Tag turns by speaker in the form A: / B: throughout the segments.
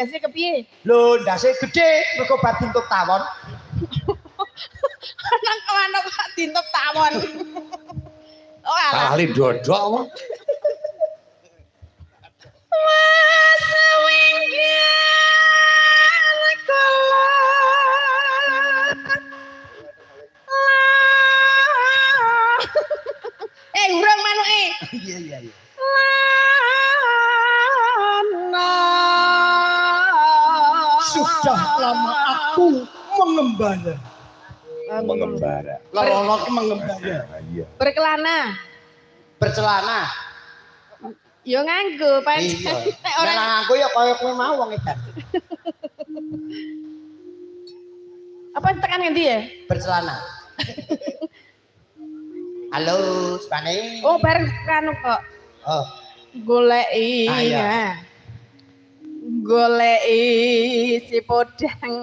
A: Ndase kepiye?
B: Lho, ndase gedhe mergo bar bentuk tawon.
A: Anak kok dintuk tawon. Oh alah.
C: Kali dodok apa?
A: Mas winggir urang manuke.
B: Iya iya iya. Sudah lama aku mengembara.
C: Mengembara.
B: Lolok mengembara.
C: Iya.
A: Berkelana.
B: Bercelana.
A: Yo nganggo
B: Iya.
A: pancen. Nek
B: Ora
A: ora
B: nganggo ya kaya kowe mau wong edan.
A: apa tekan ngendi ya?
B: Bercelana. Halo, Spane.
A: Oh bareng kanu kok.
B: Oh.
A: Goleki.
B: Ah, iya.
A: Ya. Goleki si podang.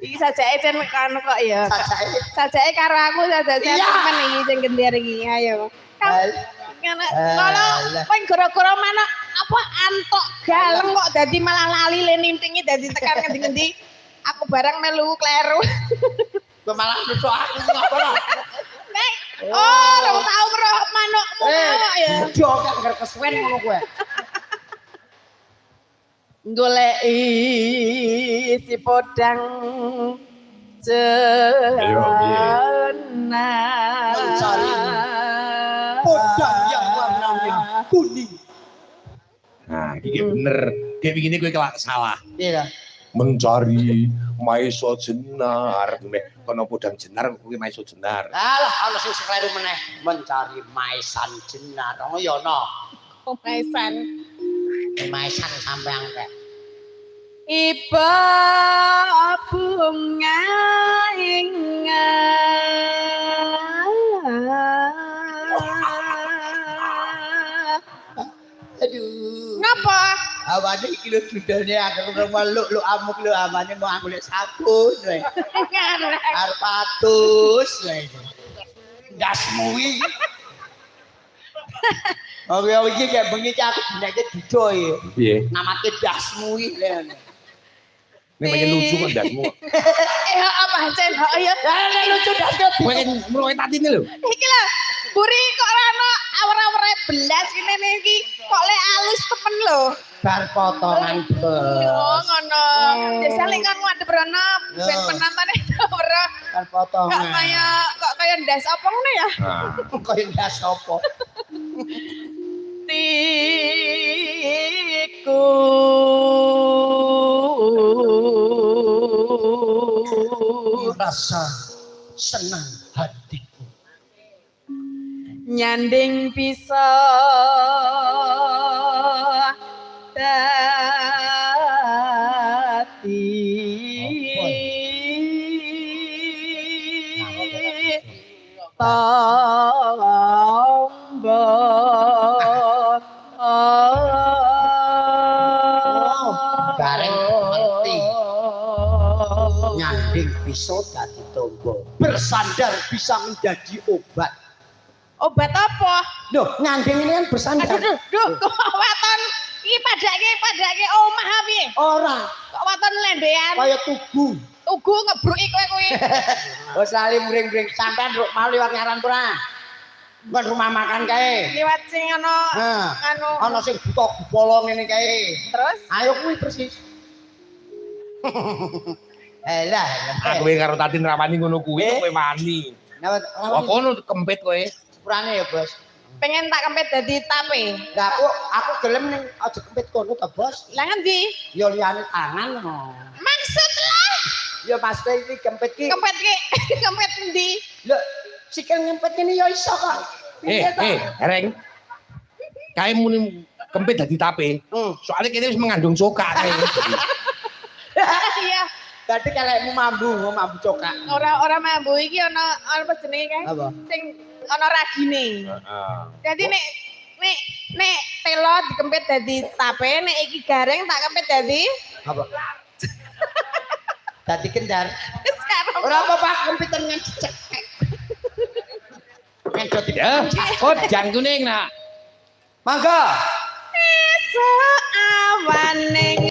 A: Iki sajake cen kanu kok ya.
B: Sajake.
A: Sajake karo aku sajake
B: Iya.
A: temen iki sing gendir iki. Ayo.
B: Hal.
A: Kalau kowe gara-gara mana apa antok galeng kok dadi malah lali le nintingi dadi tekan ngendi-ngendi. Aku barang melu kleru.
B: Kowe malah nutuk aku ngapa ora?
A: Nek oh, ora tau meroh manukmu kok ya.
B: Udah gak ngger kesuwen ngono kowe.
A: Goleki si podang
C: Ayo,
B: Mencari podang yang warnanya kuning.
C: Nah, iki bener. Kayak begini gue kelak salah.
B: Iya.
C: Mencari maiso jenar. Kono podang jenar, gue maiso jenar.
B: Alah, ana sing sekleru meneh. Mencari maisan jenar. Oh ya ono.
A: Komaisan.
B: Maisan sampean kek.
A: Iba bunga
B: Aduh.
A: Ngapa?
B: Awane iki lho dudane aku meluk amuk lho amane mau aku lek sabun wae.
A: Ngarep.
B: Arep patus wae. Dasmu iki. Oh ya iki kayak bengi aku dineke dudo ya.
C: Piye?
B: Namake dasmu iki lho.
C: Ini pengen lucu kan dasmu.
A: Apa cen? Oh iya.
B: Lah lucu dasmu.
C: Pengen meroe tatine lho.
A: Iki lho, buri kok ora ono awur-awure belas kene iki kok lek alus temen lho.
B: Bar potongan bos.
A: Oh ngono. Biasa lek kan ngadep rono ben penontonane ora
B: Bar potongan.
A: kok kaya ndas apa ngene ya?
C: Nah,
B: Kaya ndas apa?
A: Tiku
B: Rasa senang hatiku.
A: nyanding bisa dadi tangga
B: bareng ngerti. Nyanding bisa dadi tangga. Bersandar bisa menjadi obat.
A: obat apa?
B: Loh, nyanding ini kan bersandar.
A: Aduh, kok waton iki padake omah piye?
B: Ora,
A: Kok waton lendean?
B: kaya tugu.
A: Tugu ngebruki kowe kuwi.
B: Wis lali mring-mring sampean ruk mau liwat ngaran ora? Bukan rumah makan kae.
A: Liwat sing ana
B: Nah,
A: anu.
B: ana sing buta gupolo ngene kae.
A: Terus
B: Ayo kuwi persis. Elah,
C: aku karo tatin rawani ngono kuwi kowe wani. Wah, kono kempit kowe.
B: Sepurane ya, Bos.
A: pengen tak kempet dadi tape.
B: Lah aku gelem ning aja kempit kono ta, Bos.
A: Lah ngendi?
B: Ya liyane tangan no.
A: Maksud lah
B: Ya Mas iki kempit ki.
A: kempet ki kempet endi?
B: Lho, sikil ngempet ini ya iso kok.
C: Reng. Kae muni kempit dadi tape. Soalnya kene wis mengandung cokak kae.
A: Iya.
B: Berarti kelekmu mambu cokak.
A: Ora mambu iki ana apa jenenge kae?
B: Apa?
A: Sing ana ragine.
C: Heeh.
A: Jadi nek telo dikempit dadi tape, nek iki gareng tak kempit dadi
B: Apa? Dadi kendar.
A: sekarang.
B: Ora apa-apa kempitan ngan cecek. Ngedot
C: Ya, oh jang kuning nak.
B: Mangga.
A: esuk awane